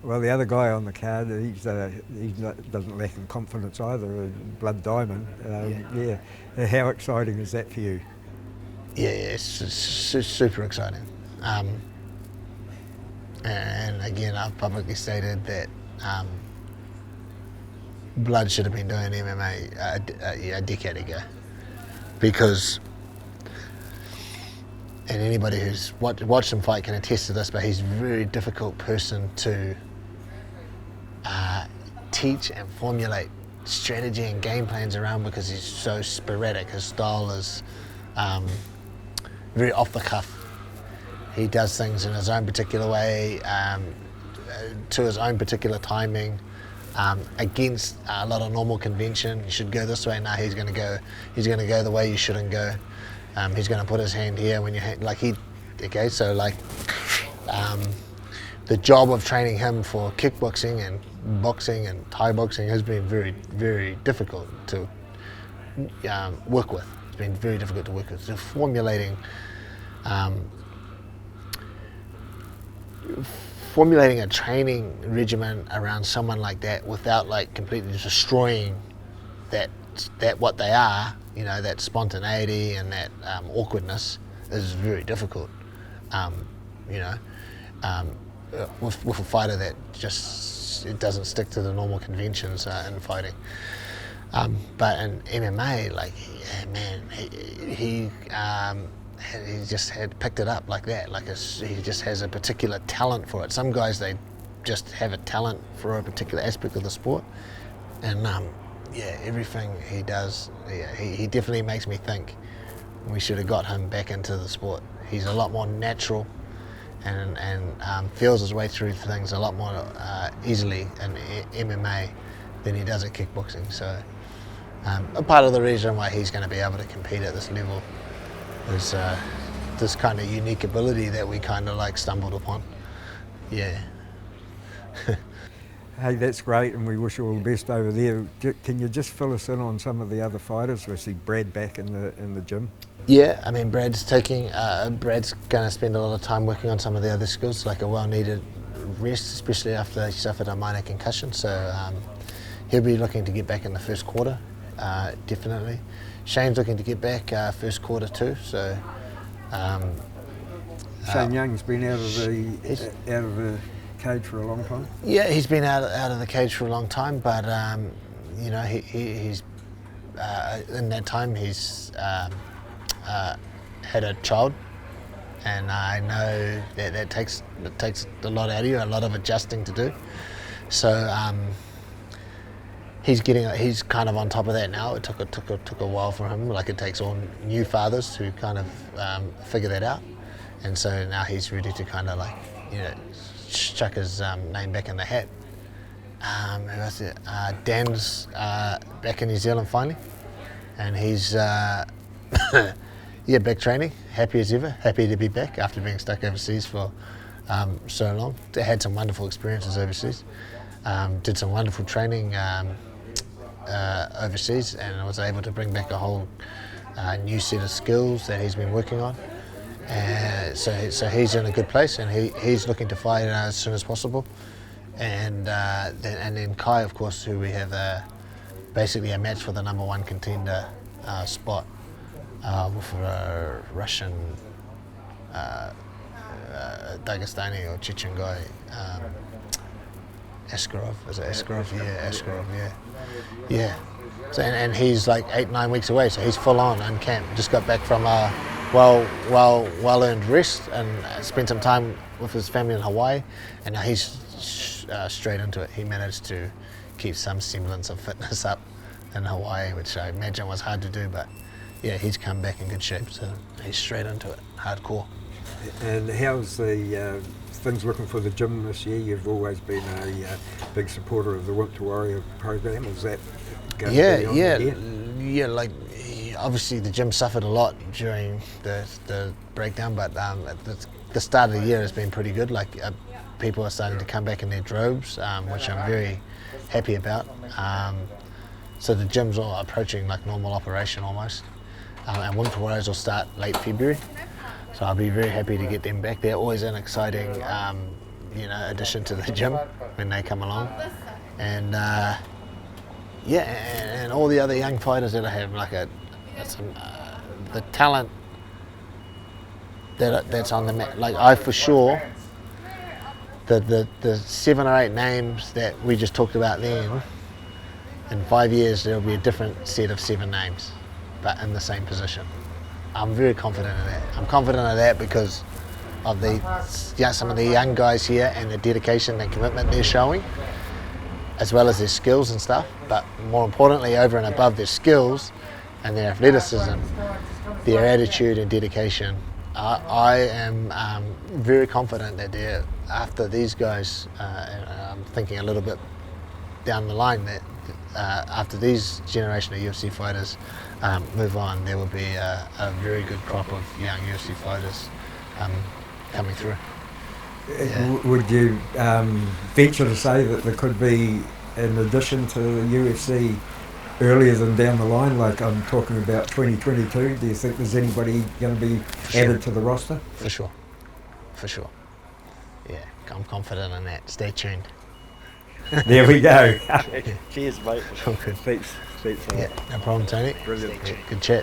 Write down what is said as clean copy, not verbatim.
Well, the other guy on the card, doesn't lack in confidence either. Blood Diamond. How exciting is that for you? Yeah, it's super exciting. And again, I've publicly stated that Blood should have been doing MMA a decade ago, because, and anybody who's watched him fight can attest to this, but he's a very difficult person to teach and formulate strategy and game plans around, because he's so sporadic. His style is very off the cuff. He does things in his own particular way, to his own particular timing, against a lot of normal convention. You should go this way. Now he's going to go the way you shouldn't go. He's going to put his hand here when the job of training him for kickboxing and boxing and Thai boxing has been very, very difficult to work with. It's been very difficult to work with. So formulating a training regimen around someone like that without completely destroying that what they are, that spontaneity and that awkwardness is very difficult. With a fighter that just it doesn't stick to the normal conventions in fighting. But in MMA, he just had picked it up like that. He just has a particular talent for it. Some guys, they just have a talent for a particular aspect of the sport, and everything he does, he definitely makes me think we should have got him back into the sport. He's a lot more natural and feels his way through things a lot more easily in MMA than he does at kickboxing. So a part of the reason why he's going to be able to compete at this level is this kind of unique ability that we kind of stumbled upon. Yeah. Hey, that's great, and we wish you all the best over there. Can you just fill us in on some of the other fighters? We see Brad back in the gym. Yeah, I mean, Brad's going to spend a lot of time working on some of the other skills, like a well-needed rest, especially after he suffered a minor concussion. So he'll be looking to get back in the first quarter, definitely. Shane's looking to get back first quarter too. So Shane Young's been out of the cage for a long time. Yeah, he's been out of the cage for a long time, but he's in that time he's had a child, and I know that takes a lot out of you, a lot of adjusting to do. So he's kind of on top of that now. It took a while for him, like it takes all new fathers to kind of figure that out, and so now he's ready to kind of chuck his name back in the hat. Who else? Dan's back in New Zealand finally, and he's back training, happy as ever, happy to be back after being stuck overseas for so long. Had some wonderful experiences overseas, did some wonderful training overseas, and I was able to bring back a whole new set of skills that he's been working on. So he's in a good place, and he's looking to fight as soon as possible. And then Kai, of course, who we have basically a match for the number one contender spot with a Russian Dagestani or Chechen guy, Askarov. Is it Askarov? Yeah, Askarov. Yeah. So and he's 8-9 weeks away, so he's full on in camp. Just got back from a well earned rest and spent some time with his family in Hawaii, and now he's straight into it. He managed to keep some semblance of fitness up in Hawaii, which I imagine was hard to do, but yeah, he's come back in good shape, so he's straight into it, hardcore. And how's the things looking for the gym this year? You've always been a big supporter of the Winter Warrior program. Is that going to be on again? Yeah. Obviously, the gym suffered a lot during the breakdown, but at the start of the year has been pretty good. People are starting to come back in their droves, which I'm very happy about. So the gym's all approaching normal operation almost. And Winter Warriors will start late February. So I'll be very happy to get them back. They're always an exciting addition to the gym when they come along, and and all the other young fighters that I have, the talent that's on the mat. Like I for sure, the 7 or 8 names that we just talked about then, in 5 years there'll be a different set of 7 names, but in the same position. I'm very confident of that. I'm confident of that because of some of the young guys here and the dedication and commitment they're showing, as well as their skills and stuff, but more importantly, over and above their skills and their athleticism, their attitude and dedication. I am very confident that after these guys, I'm thinking a little bit down the line, that after these generation of UFC fighters move on, there will be a very good crop of young UFC fighters coming through. Yeah. Would you venture to say that there could be, in addition to the UFC, earlier than down the line, like I'm talking about 2022, do you think there's anybody going to be added to the roster? For sure. Yeah, I'm confident in that. Stay tuned. There we go. Cheers, mate. Okay. Thanks. Yeah, no problem, Tony. Brilliant. Good chat.